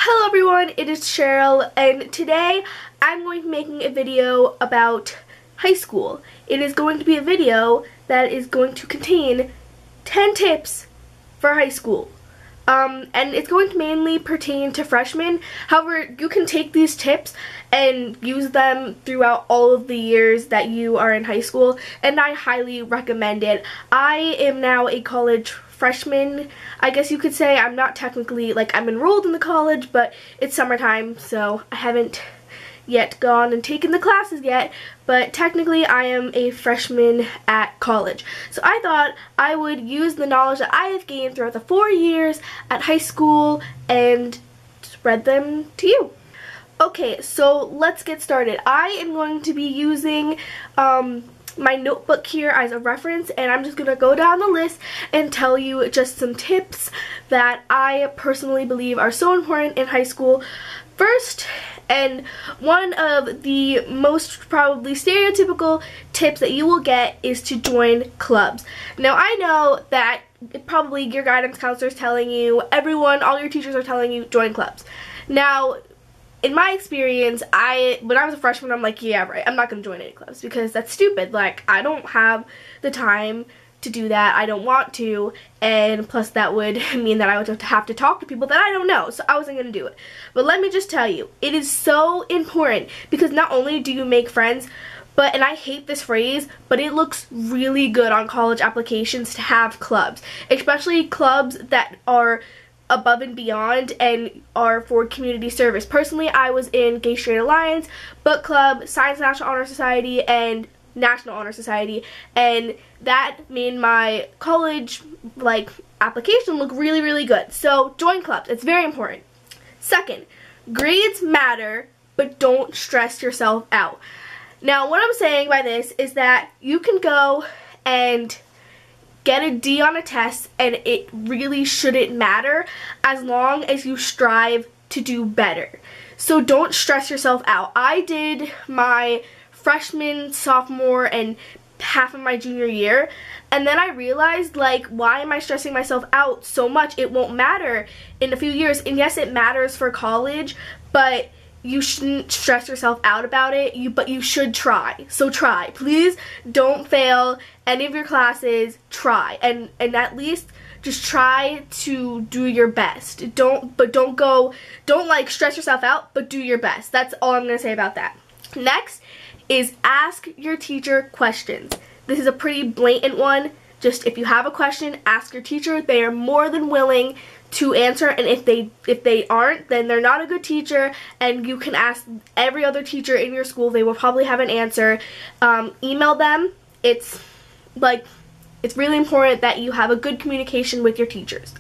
Hello everyone, it is Cheryl, and today I'm going to be making a video about high school. It is going to be a video that is going to contain 10 tips for high school. And it's going to mainly pertain to freshmen. However, you can take these tips and use them throughout all of the years that you are in high school, and I highly recommend it. I am now a college freshman, I guess you could say. I'm not technically, I'm enrolled in the college, but it's summertime, so I haven't yet gone and taken the classes yet, but technically I am a freshman at college. So I thought I would use the knowledge that I have gained throughout the 4 years at high school and spread them to you. Okay, so let's get started. I am going to be using my notebook here as a reference, and I'm just going to go down the list and tell you just some tips that I personally believe are so important in high school. First, and one of the most probably stereotypical tips that you will get is to join clubs. Now, I know that probably your guidance counselor is telling you, all your teachers are telling you, join clubs. Now, in my experience, when I was a freshman, I'm like, yeah, right, I'm not going to join any clubs because that's stupid. I don't have the time to do that. I don't want to, and plus that would mean that I would have to talk to people that I don't know, so I wasn't going to do it. But let me just tell you, it is so important because not only do you make friends, and I hate this phrase, but it looks really good on college applications to have clubs, especially clubs that are above and beyond and are for community service. Personally, I was in Gay Straight Alliance, Book Club, Science National Honor Society, and National Honor Society, and that made my college application look really, really good. So join clubs, it's very important. Second, grades matter, but don't stress yourself out. Now, what I'm saying by this is that you can go and get a D on a test and it really shouldn't matter as long as you strive to do better. So don't stress yourself out. I did my freshman, sophomore, and half of my junior year, and then I realized, why am I stressing myself out so much? It won't matter in a few years. And yes, it matters for college, but you shouldn't stress yourself out about it. But you should try. So try. Please don't fail any of your classes. Try, and at least just try to do your best. Don't stress yourself out, but do your best. That's all I'm gonna say about that. Next is ask your teacher questions. This is a pretty blatant one. Just if you have a question, ask your teacher. They are more than willing to answer, and if they aren't, then they're not a good teacher, and you can ask every other teacher in your school. They will probably have an answer. Email them. It's really important that you have a good communication with your teachers.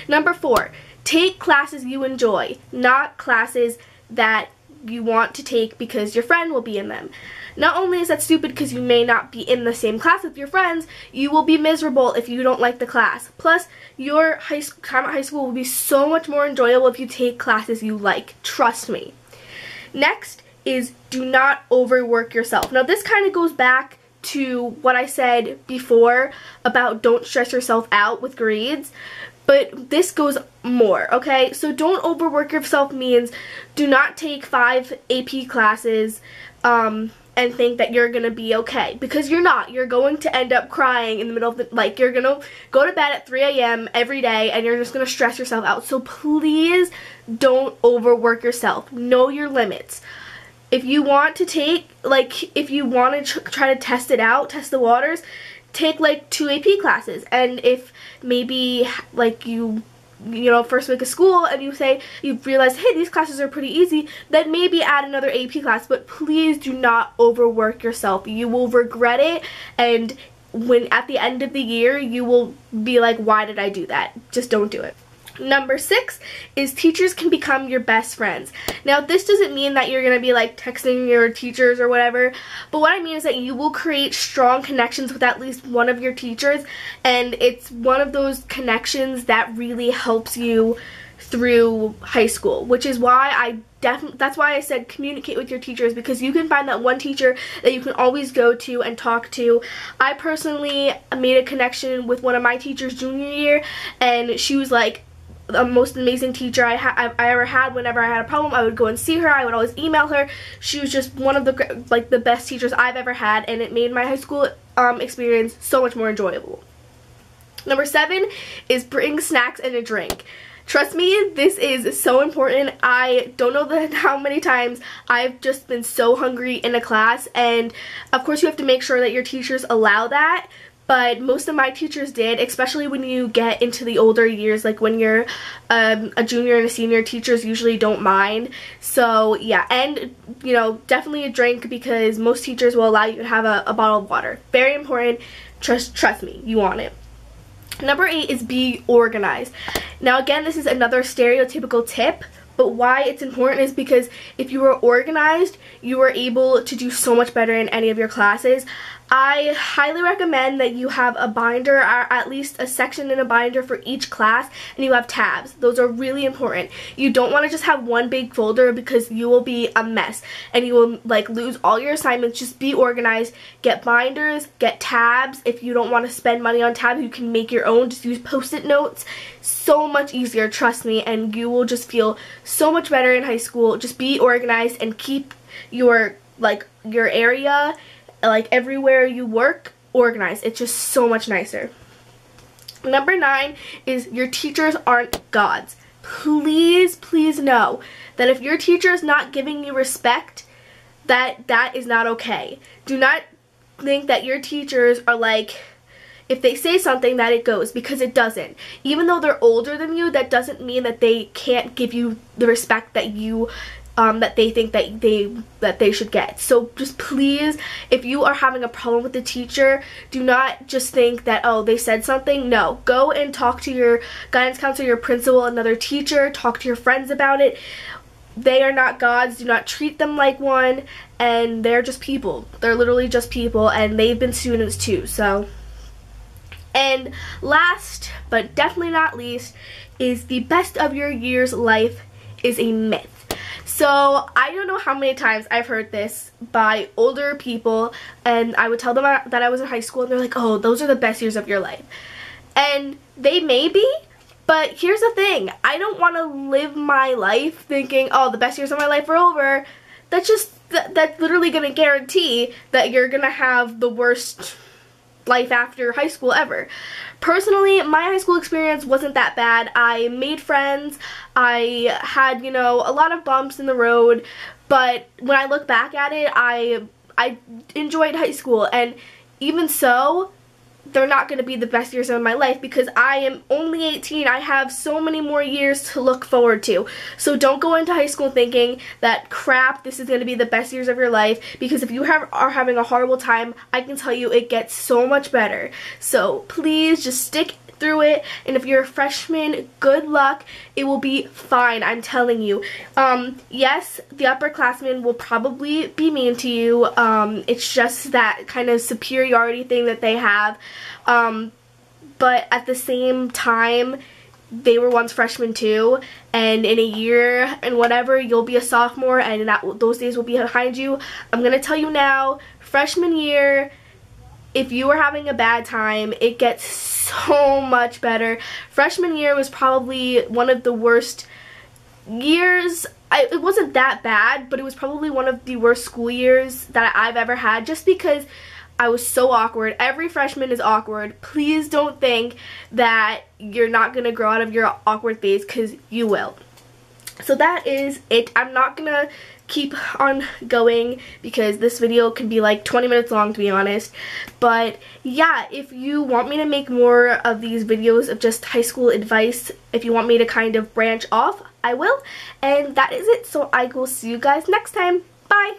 Number 4, take classes you enjoy, not classes that you want to take because your friend will be in them. Not only is that stupid because you may not be in the same class with your friends, you will be miserable if you don't like the class. Plus, your time at high school will be so much more enjoyable if you take classes you like. Trust me. Next is do not overwork yourself. Now, this kind of goes back to what I said before about don't stress yourself out with grades, but this goes more, okay? So don't overwork yourself means do not take 5 AP classes and think that you're gonna be okay, because you're not. You're going to end up crying in the middle of the, you're gonna go to bed at 3 a.m. every day and you're just gonna stress yourself out. So please don't overwork yourself. Know your limits. If you want to take, if you want to try to test it out, test the waters, take 2 AP classes. And if maybe you first week of school and you realize, hey, these classes are pretty easy, then maybe add another AP class. But please do not overwork yourself. You will regret it, and at the end of the year you will be like, why did I do that? Just don't do it. Number 6 is teachers can become your best friends. Now, this doesn't mean that you're going to be texting your teachers or whatever, but what I mean is that you will create strong connections with at least one of your teachers, and it's one of those connections that really helps you through high school, which is why that's why I said communicate with your teachers, because you can find that one teacher that you can always go to and talk to. I personally made a connection with one of my teachers junior year, and she was the most amazing teacher I ever had. Whenever I had a problem, I would go and see her. I would always email her. She was just one of the best teachers I've ever had, and it made my high school experience so much more enjoyable. Number 7 is bring snacks and a drink. Trust me, this is so important. I don't know how many times I've just been so hungry in a class, and of course you have to make sure that your teachers allow that, but most of my teachers did, especially when you get into the older years, like when you're a junior and a senior, teachers usually don't mind. So yeah, and you know, definitely a drink, because most teachers will allow you to have a bottle of water. Very important. Trust me, you want it. Number 8 is be organized. Now again, this is another stereotypical tip, but why it's important is because if you are organized, you are able to do so much better in any of your classes. I highly recommend that you have a binder, or at least a section in a binder for each class, and you have tabs. Those are really important. You don't want to just have one big folder, because you will be a mess and you will like lose all your assignments. Just be organized. Get binders, get tabs. If you don't want to spend money on tabs, you can make your own. Just use post-it notes. So much easier, trust me, and you will just feel so much better in high school. Just be organized and keep your area, like everywhere you work, organized. It's just so much nicer. Number 9 is your teachers aren't gods. Please, please know that if your teacher is not giving you respect, that is not okay. Do not think that your teachers are like, if they say something that it goes, because it doesn't. Even though they're older than you, that doesn't mean that they can't give you the respect that you that they think that they should get. So just please, if you are having a problem with the teacher, do not just think that, oh, they said something. No, go and talk to your guidance counselor, your principal, another teacher. Talk to your friends about it. They are not gods. Do not treat them like one, and they're just people. They're literally just people, and they've been students too. So, and last but definitely not least is the best of your year's life is a myth. So I don't know how many times I've heard this by older people, and I would tell them that I was in high school, and they're like, oh, those are the best years of your life. And they may be, but here's the thing. I don't want to live my life thinking, oh, the best years of my life are over. That's literally going to guarantee that you're going to have the worst life after high school ever. Personally, my high school experience wasn't that bad. I made friends. I had, you know, a lot of bumps in the road, but when I look back at it, I enjoyed high school, and even so, they're not going to be the best years of my life, because I am only 18. I have so many more years to look forward to. So don't go into high school thinking that, crap, this is going to be the best years of your life, because if you are having a horrible time, I can tell you it gets so much better. So please just stick through it, and if you're a freshman, good luck. It will be fine, I'm telling you. Yes, the upperclassmen will probably be mean to you. It's just that kind of superiority thing that they have, but at the same time, they were once freshmen too, and in a year and whatever, you'll be a sophomore, and those days will be behind you. I'm gonna tell you now, freshman year, if you were having a bad time, it gets so much better. Freshman year was probably one of the worst years. It wasn't that bad, but it was probably one of the worst school years that I've ever had, just because I was so awkward. Every freshman is awkward. Please don't think that you're not going to grow out of your awkward phase, because you will. So that is it. I'm not going to keep on going, because this video can be like 20 minutes long, to be honest. But yeah, if you want me to make more of these videos of just high school advice, if you want me to kind of branch off, I will. And that is it. So I will see you guys next time. Bye!